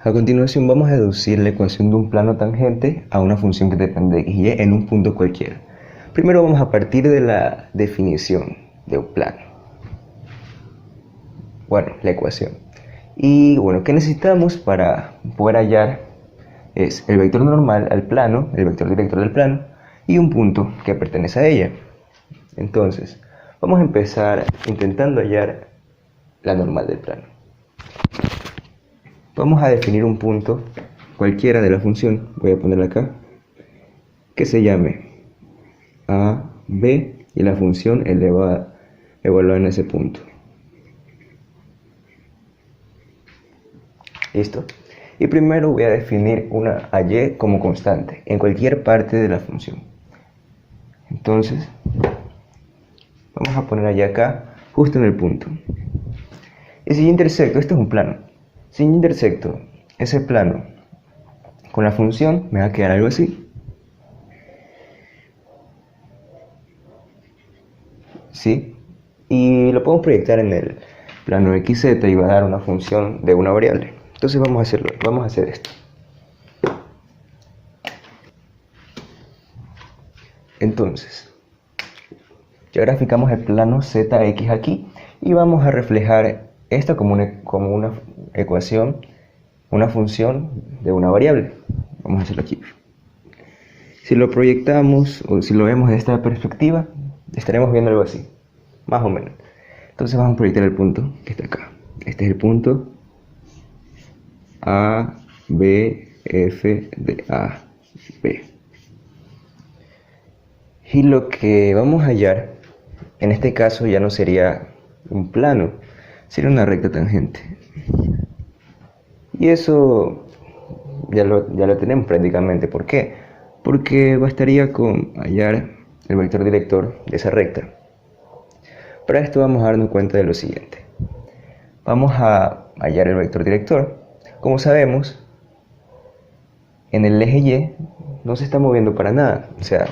A continuación vamos a deducir la ecuación de un plano tangente a una función que depende de x y y en un punto cualquiera. Primero vamos a partir de la definición de un plano. Bueno, la ecuación. Y bueno, ¿qué necesitamos para poder hallar? Es el vector normal al plano, el vector director del plano y un punto que pertenece a ella. Entonces, vamos a empezar intentando hallar la normal del plano. Vamos a definir un punto cualquiera de la función, voy a ponerla acá, que se llame a, b y la función evaluada en ese punto. ¿Listo? Y primero voy a definir una a y como constante en cualquier parte de la función. Entonces, vamos a poner allá acá, justo en el punto. Y si yo intersecto, esto es un plano, si yo intersecto ese plano con la función, me va a quedar algo así. ¿Sí? Y lo podemos proyectar en el plano xz y va a dar una función de una variable. Entonces vamos a hacerlo, vamos a hacer esto. Entonces, ya graficamos el plano zx aquí y vamos a reflejar esta como una ecuación, una función de una variable. Vamos a hacerlo aquí. Si lo proyectamos o si lo vemos de esta perspectiva, estaremos viendo algo así, más o menos. Entonces vamos a proyectar el punto que está acá. Este es el punto A, B, F, de A, B. Y lo que vamos a hallar, en este caso ya no sería un plano, sería una recta tangente. Y eso ya lo tenemos prácticamente. ¿Por qué? Porque bastaría con hallar el vector director de esa recta. Para esto vamos a darnos cuenta de lo siguiente. Vamos a hallar el vector director. Como sabemos, en el eje Y no se está moviendo para nada. O sea,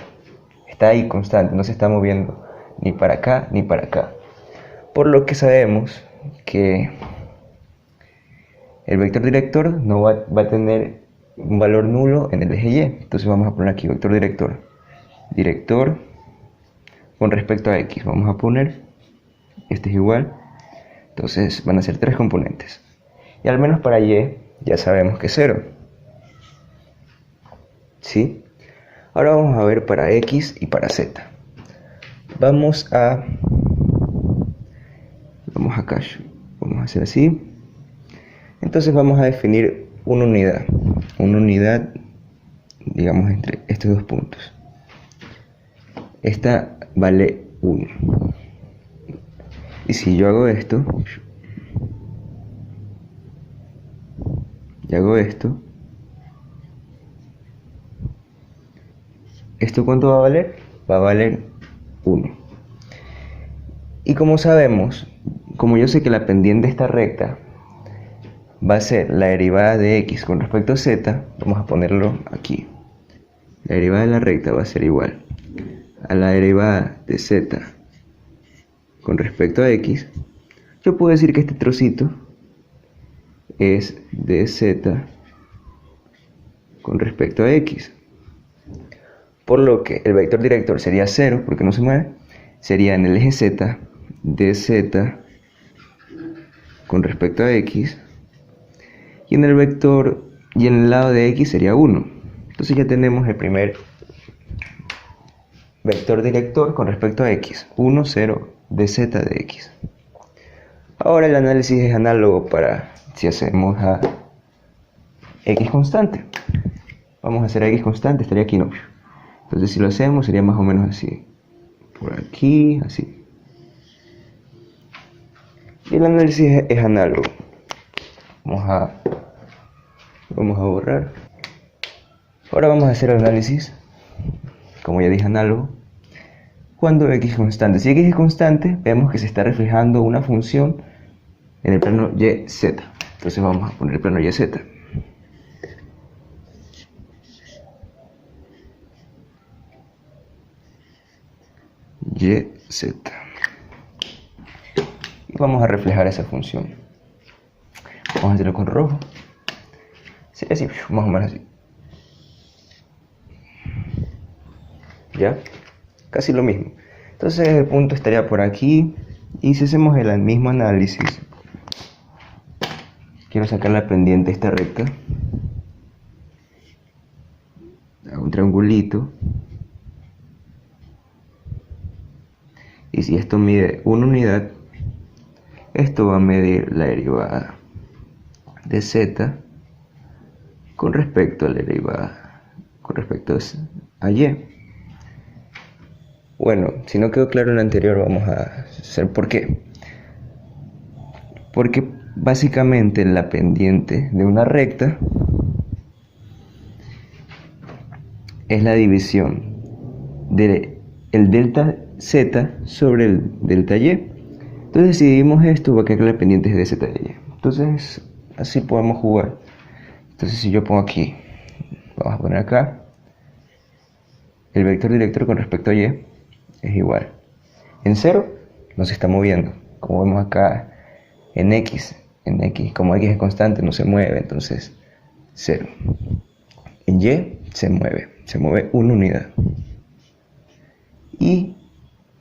está ahí constante, no se está moviendo ni para acá ni para acá. Por lo que sabemos que el vector director no va a tener un valor nulo en el eje Y. Entonces vamos a poner aquí vector director. Director con respecto a x. Vamos a poner, este es igual. Entonces van a ser tres componentes. Y al menos para y ya sabemos que es 0. ¿Sí? Ahora vamos a ver para x y para z. Vamos acá. Vamos a hacer así. Entonces vamos a definir una unidad, digamos, entre estos dos puntos. Esta vale 1. Y si yo hago esto, y hago esto, ¿esto cuánto va a valer? Va a valer 1. Y como sabemos, como yo sé que la pendiente de esta recta va a ser la derivada de x con respecto a z, vamos a ponerlo aquí. La derivada de la recta va a ser igual a la derivada de z con respecto a x. Yo puedo decir que este trocito es dz con respecto a x. Por lo que el vector director sería 0, porque no se mueve. Sería en el eje z, dz con respecto a x. Y en el vector, y en el lado de x sería 1. Entonces ya tenemos el primer vector director con respecto a x. 1, 0, dz de x. Ahora el análisis es análogo para si hacemos a x constante. Vamos a hacer a x constante, estaría aquí, no. Entonces si lo hacemos sería más o menos así. Por aquí, así. Y el análisis es análogo. Vamos a borrar. Ahora vamos a hacer el análisis, como ya dije, análogo, cuando x es constante. Si x es constante, vemos que se está reflejando una función en el plano YZ. Entonces vamos a poner el plano YZ. YZ. Y vamos a reflejar esa función. Vamos a hacerlo con rojo. Sería así, más o menos así. ¿Ya? Casi lo mismo. Entonces el punto estaría por aquí. Y si hacemos el mismo análisis, quiero sacar la pendiente de esta recta. Hago un triangulito. Y si esto mide 1 unidad, esto va a medir la derivada de z con respecto a la derivada con respecto a y. Bueno, si no quedó claro en lo anterior, vamos a hacer por qué. Porque básicamente la pendiente de una recta es la división del delta z sobre el delta y. Entonces si dividimos esto, va a quedar la pendiente de z de y. Entonces así podemos jugar. Entonces si yo pongo aquí, vamos a poner acá, el vector director con respecto a y es igual. En 0 no se está moviendo, como vemos acá en x, como x es constante no se mueve, entonces 0. En y se mueve 1 unidad. Y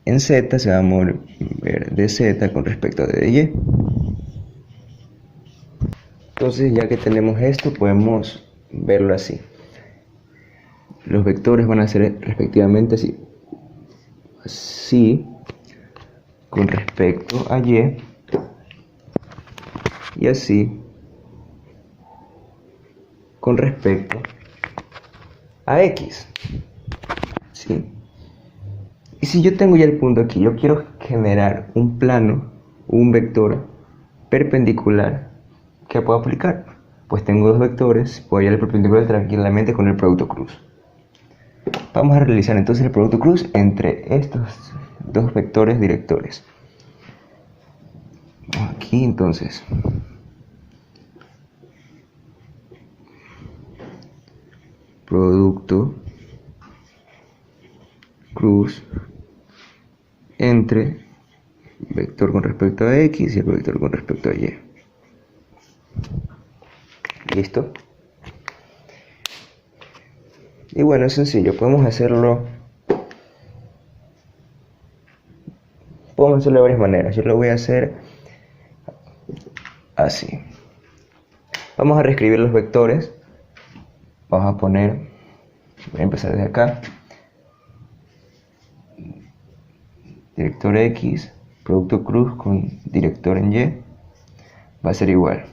en z se va a mover de z con respecto a de y. Entonces ya que tenemos esto, podemos verlo así. Los vectores van a ser respectivamente así con respecto a y así con respecto a x. ¿Sí? Y si yo tengo ya el punto aquí, yo quiero generar un plano, un vector perpendicular que puedo aplicar. Pues tengo dos vectores, puedo hallar el perpendicular tranquilamente con el producto cruz. Vamos a realizar entonces el producto cruz entre estos dos vectores directores. Aquí entonces producto cruz entre vector con respecto a x y el vector con respecto a y. ¿Listo? Y bueno, es sencillo, podemos hacerlo de varias maneras. Yo lo voy a hacer así. Vamos a reescribir los vectores. Vamos a poner, voy a empezar desde acá, director x, producto cruz con director en y, va a ser igual.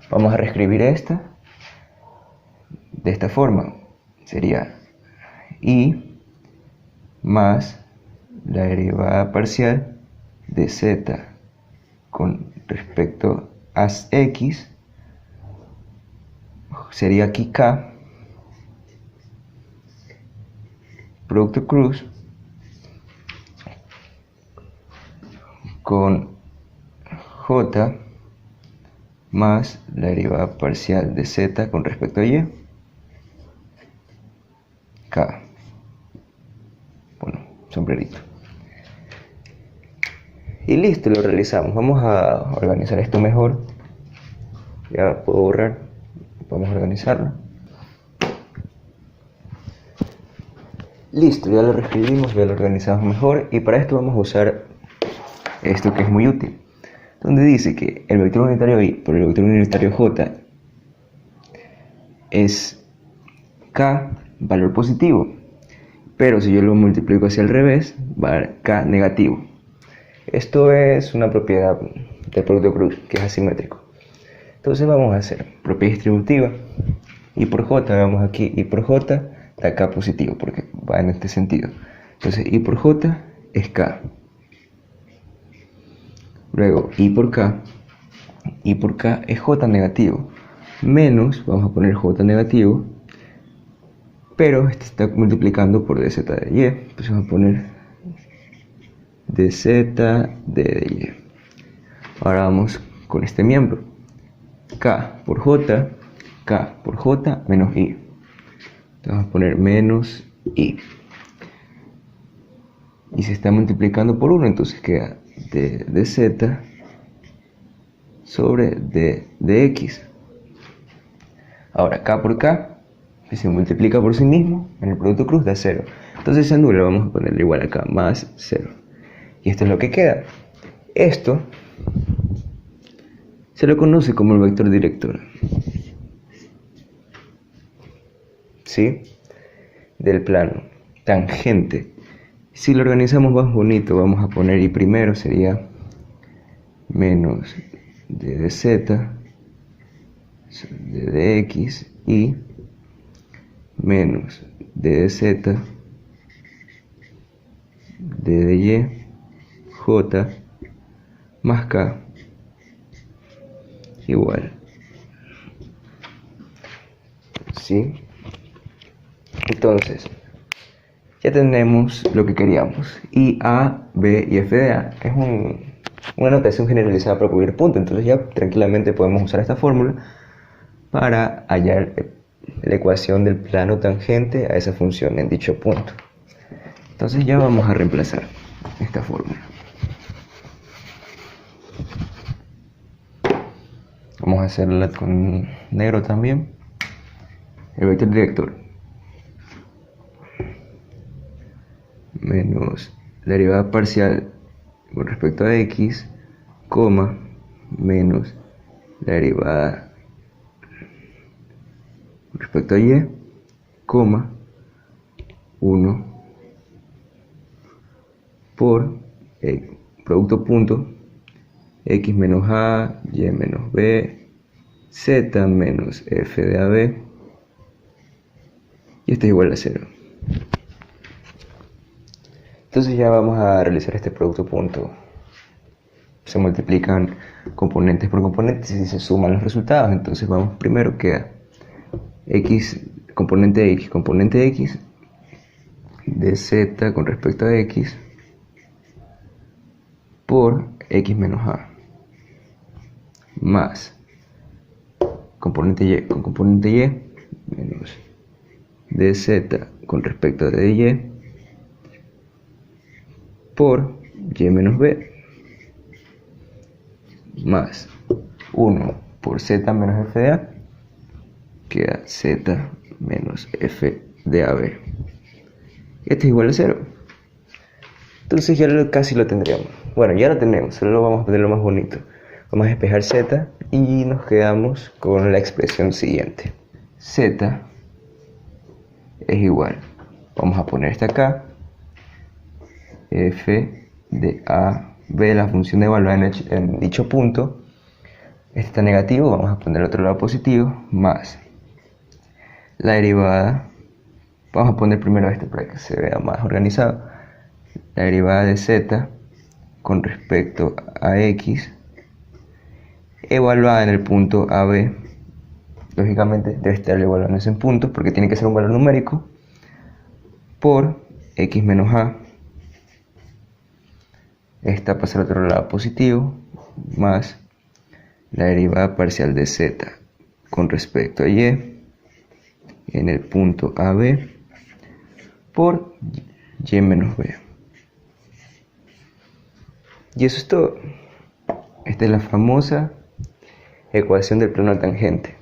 Vamos a reescribir esta de esta forma. Sería y más la derivada parcial de z con respecto a x, sería aquí k, producto cruz con j más la derivada parcial de z con respecto a y, k. Bueno, sombrerito. Y listo, lo realizamos. Vamos a organizar esto mejor. Ya puedo borrar. Vamos a organizarlo. Listo, ya lo reescribimos, ya lo organizamos mejor. Y para esto vamos a usar esto que es muy útil, donde dice que el vector unitario y por el vector unitario j es k valor positivo, pero si yo lo multiplico hacia el revés va a dar k negativo. Esto es una propiedad del producto cruz que es asimétrico. Entonces vamos a hacer propiedad distributiva y por j, veamos aquí, y por j da k positivo porque va en este sentido. Entonces y por j es k. Luego y por k es j negativo, menos, vamos a poner j negativo, pero este está multiplicando por dz de y, entonces vamos a poner dz de y. Ahora vamos con este miembro, k por j menos i, entonces vamos a poner menos i, y se está multiplicando por 1, entonces queda de z sobre de x. Ahora, k por k, que se multiplica por sí mismo, en el producto cruz da 0. Entonces se anula, vamos a ponerle igual acá, más 0. Y esto es lo que queda. Esto se lo conoce como el vector director, ¿sí? Del plano tangente. Si lo organizamos más bonito, vamos a poner y primero sería menos d de z, d de x, y menos d de z, d de y, j, más k, igual, ¿sí? Entonces, ya tenemos lo que queríamos. Y A, B y F de A es una notación generalizada para cubrir punto. Entonces ya tranquilamente podemos usar esta fórmula para hallar la ecuación del plano tangente a esa función en dicho punto. Entonces ya vamos a reemplazar esta fórmula. Vamos a hacerla con negro también. El vector director menos la derivada parcial con respecto a x, coma, menos la derivada con respecto a y, coma, 1 por el producto punto x menos a, y menos b, z menos f de ab, y esto es igual a 0. Entonces ya vamos a realizar este producto punto. Se multiplican componentes por componentes y se suman los resultados. Entonces vamos, primero queda x, componente x de z con respecto a x por x menos a, más componente y con componente y menos dz con respecto a dy por y menos b, más 1 por z menos f de a, queda z menos f de ab. Este es igual a 0. Entonces ya casi lo tendríamos. Bueno, ya lo tenemos, solo vamos a ponerlo más bonito. Vamos a despejar z y nos quedamos con la expresión siguiente. Z es igual, vamos a poner esta acá, f de a b, la función de evaluar en dicho punto. Este está negativo, vamos a poner el otro lado positivo, más la derivada, vamos a poner primero este para que se vea más organizado, la derivada de z con respecto a x evaluada en el punto AB. Lógicamente debe estar evaluado en ese punto porque tiene que ser un valor numérico, por x menos a, esta pasa al otro lado positivo, más la derivada parcial de z con respecto a y en el punto AB por y menos b. Y eso es todo. Esta es la famosa ecuación del plano tangente.